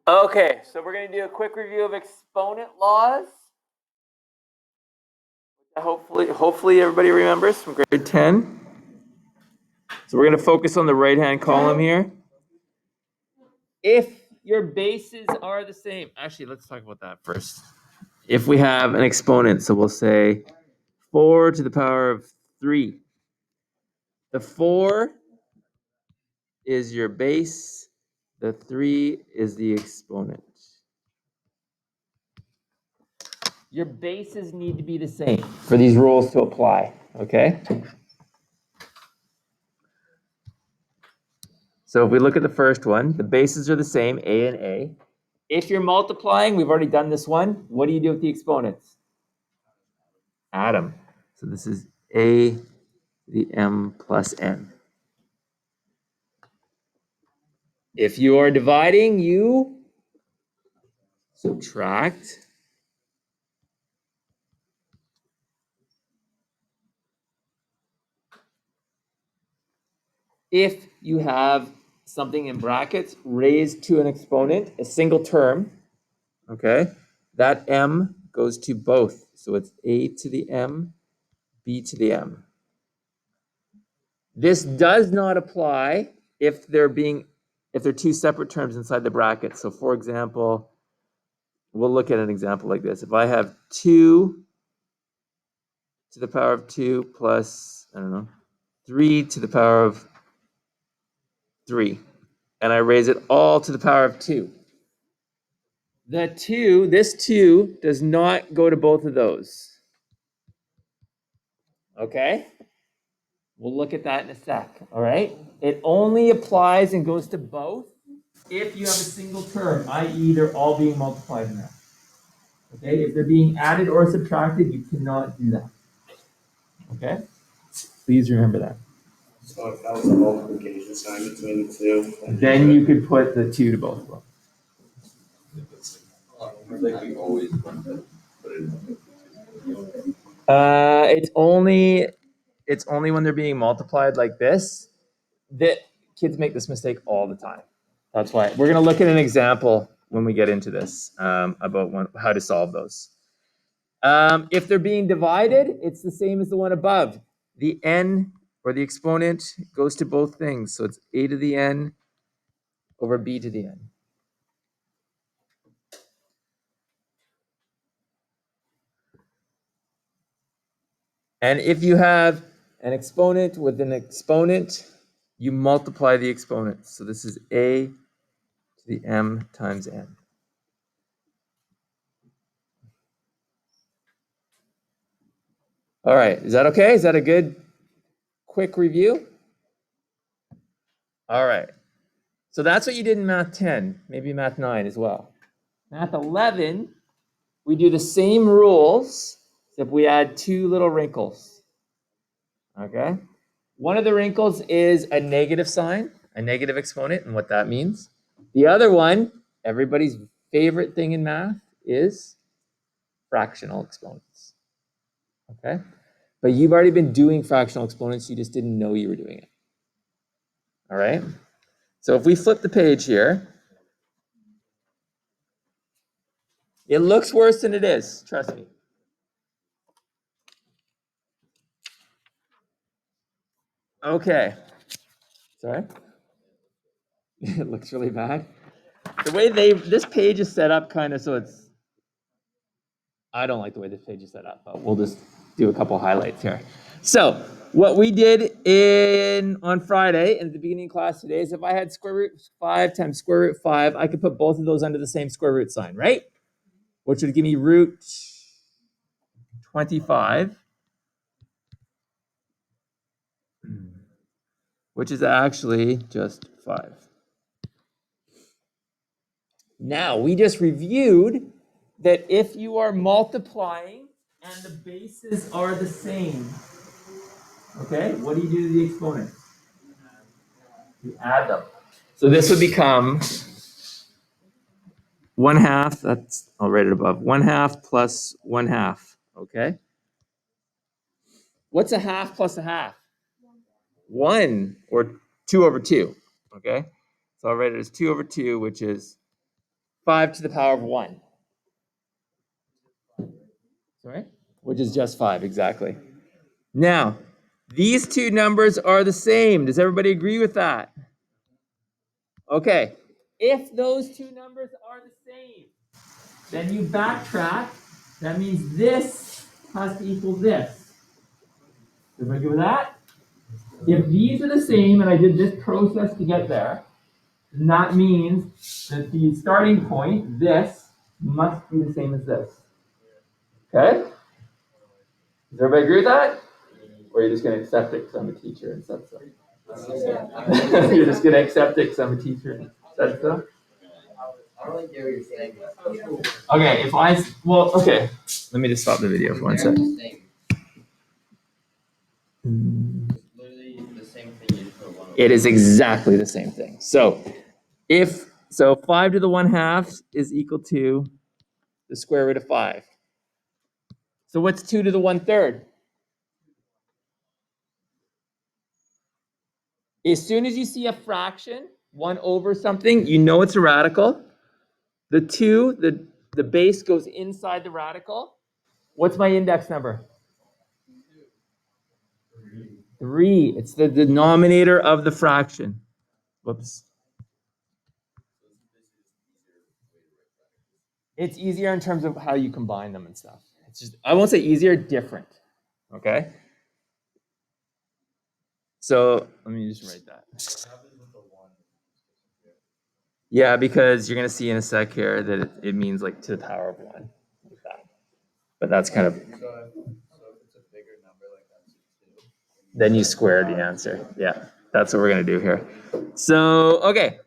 Okay, so we're going to do a quick review of exponent laws. Hopefully everybody remembers from grade 10. So we're going to focus on the right-hand column here. If your bases are the same, actually, let's talk about that first. If we have an exponent, so we'll say 4 to the power of 3. The 4 is your base. The 3 is the exponent. Your bases need to be the same for these rules to apply, okay? So if we look at the first one, the bases are the same, a and a. If you're multiplying, we've already done this one. What do you do with the exponents? Add them. So this is a to the m plus n. If you are dividing, you subtract. If you have something in brackets raised to an exponent, a single term, okay, that m goes to both. So it's a to the m, b to the m. This does not apply if they're two separate terms inside the bracket. So for example, we'll look at an example like this. If I have 2 to the power of 2 plus, 3 to the power of 3, and I raise it all to the power of 2. This 2 does not go to both of those. Okay? We'll look at that in a sec, all right? It only applies and goes to both if you have a single term, i.e. they're all being multiplied in that. Okay? If they're being added or subtracted, you cannot do that. Okay? Please remember that. So if that was a multiplication sign between the two, then you could put the 2 to both of them. It's only when they're being multiplied like this that kids make this mistake all the time. That's why we're going to look at an example when we get into this about how to solve those. If they're being divided, it's the same as the one above. The n or the exponent goes to both things. So it's a to the n over b to the n. And if you have an exponent with an exponent, you multiply the exponents. So this is a to the m times n. All right, is that okay? Is that a good quick review? All right. So that's what you did in Math 10, maybe Math 9 as well. Math 11, we do the same rules, except we add 2 little wrinkles. Okay? One of the wrinkles is a negative sign, a negative exponent, and what that means. The other one, everybody's favorite thing in math, is fractional exponents. Okay? But you've already been doing fractional exponents, you just didn't know you were doing it. All right? So if we flip the page here, it looks worse than it is, trust me. Okay. Sorry? It looks really bad. The way this page is set up kind of so it's, I don't like the way this page is set up, but we'll just do a couple highlights here. So what we did on Friday and at the beginning of class today is if I had square root 5 times square root 5, I could put both of those under the same square root sign, right? Which would give me root 25, which is actually just 5. Now, we just reviewed that if you are multiplying and the bases are the same, okay, what do you do to the exponent? You add them. So this would become 1/2, that's, I'll write it above, 1/2 plus 1/2, okay? What's a half plus a half? 1 or 2 over 2, okay? So I'll write it as 2 over 2, which is 5 to the power of 1. Sorry? Which is just 5, exactly. Now, these two numbers are the same. Does everybody agree with that? Okay. If those two numbers are the same, then you backtrack. That means this has to equal this. Everybody agree with that? If these are the same, and I did this process to get there, then that means that the starting point, this, must be the same as this. Okay? Does everybody agree with that? Or are you just going to accept it because I'm a teacher and said so? You're just going to accept it because I'm a teacher and said so? I don't really get what you're saying. Okay, okay. Let me just stop the video for 1 second. Literally the same thing you just put one over. It is exactly the same thing. So 5 to the 1/2 is equal to the square root of 5. So what's 2 to the 1/3? As soon as you see a fraction, 1 over something, you know it's a radical. The 2, the base goes inside the radical. What's my index number? 3. It's the denominator of the fraction. Whoops. It's easier in terms of how you combine them and stuff. It's just, I won't say easier, different. Okay? So let me just write that. Yeah, because you're going to see in a sec here that it means like to the power of 1. Like that. But that's kind of. So if it's a bigger number like that's 2. Then you square the answer. Yeah, that's what we're going to do here. So, okay.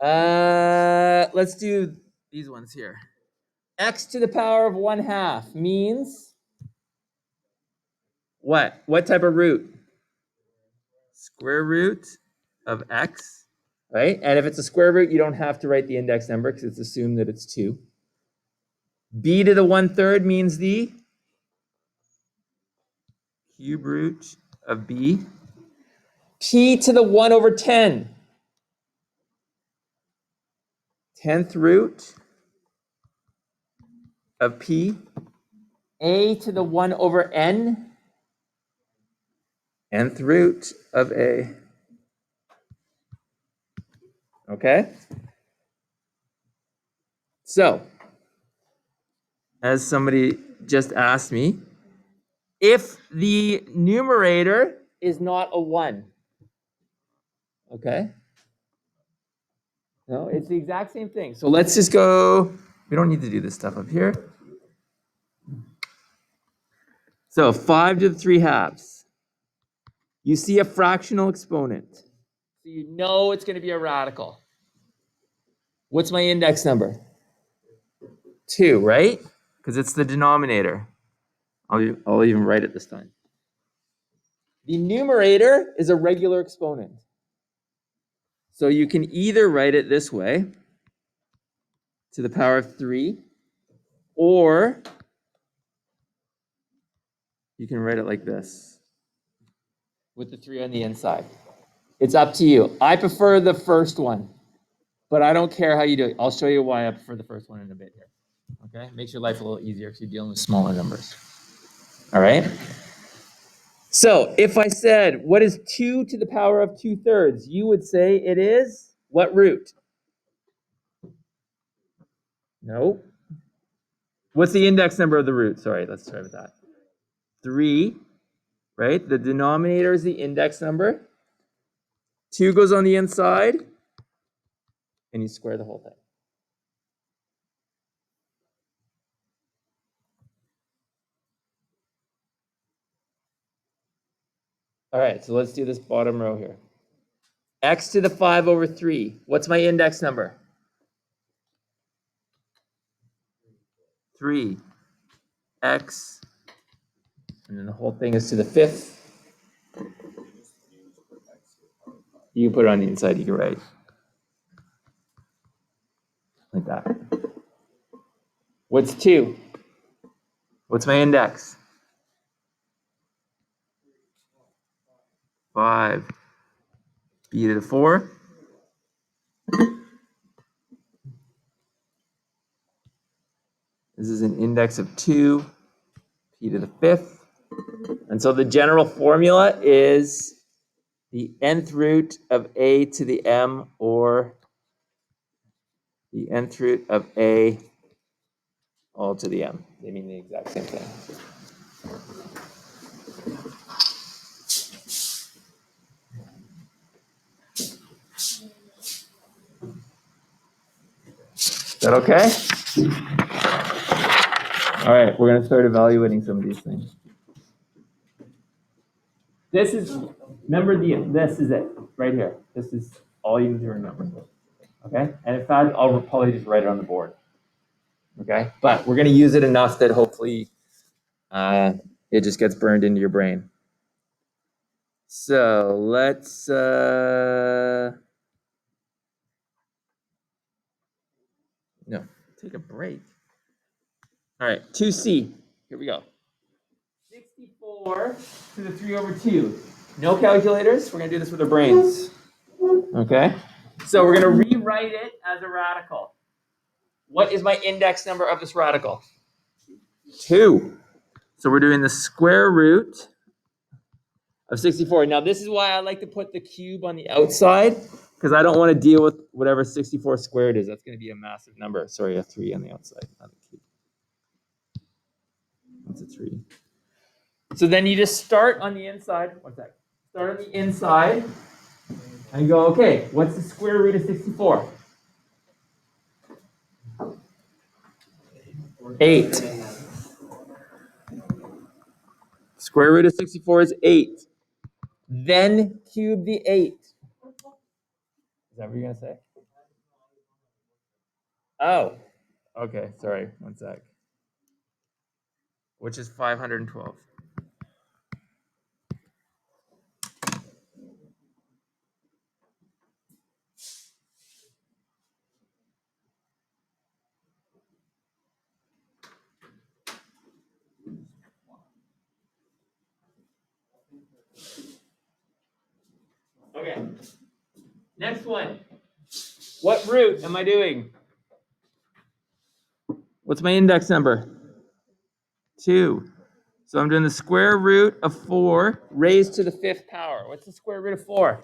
Let's do these ones here. X to the power of 1/2 means what? What type of root? Square root of x, right? And if it's a square root, you don't have to write the index number because it's assumed that it's 2. B to the 1/3 means the cube root of b. P to the 1 over 10. 10th root of p. A to the 1 over n. Nth root of a. Okay? So, as somebody just asked me, if the numerator is not a 1, okay? No, it's the exact same thing. So let's just go, we don't need to do this stuff up here. So 5 to the 3/2. You see a fractional exponent. So you know it's going to be a radical. What's my index number? 2, right? Because it's the denominator. I'll even write it this time. The numerator is a regular exponent. So you can either write it this way, to the power of 3, or you can write it like this, with the 3 on the inside. It's up to you. I prefer the first one, but I don't care how you do it. I'll show you why I prefer the first one in a bit here. Okay? Makes your life a little easier because you're dealing with smaller numbers. All right? So if I said, what is 2 to the power of 2/3? You would say it is what root? No. What's the index number of the root? Sorry, let's try with that. 3, right? The denominator is the index number. 2 goes on the inside, and you square the whole thing. All right, so let's do this bottom row here. X to the 5 over 3. What's my index number? 3. X, and then the whole thing is to the 5th. You put it on the inside, you can write like that. What's 2? What's my index? 5. B to the 4. This is an index of 2, p to the 5th. And so the general formula is the nth root of a to the m, or the nth root of a all to the m. They mean the exact same thing. Is that okay? All right, we're going to start evaluating some of these things. This is, remember this is it, right here. This is all you need to remember. Okay? And in fact, I'll probably just write it on the board. Okay? But we're going to use it enough that hopefully it just gets burned into your brain. So let's take a break. All right, 2c. Here we go. 64 to the 3 over 2. No calculators. We're going to do this with our brains. Okay? So we're going to rewrite it as a radical. What is my index number of this radical? 2. So we're doing the square root of 64. Now this is why I like to put the cube on the outside, because I don't want to deal with whatever 64 squared is. That's going to be a massive number. Sorry, a 3 on the outside, not a cube. That's a 3. So then you just start on the inside. One sec. Start on the inside and go, okay, what's the square root of 64? 8. Square root of 64 is 8. Then cube the 8. Is that what you're going to say? Oh, okay, sorry, one sec. Which is 512. Okay, next one. What root am I doing? What's my index number? 2. So I'm doing the square root of 4 raised to the 5th power. What's the square root of 4?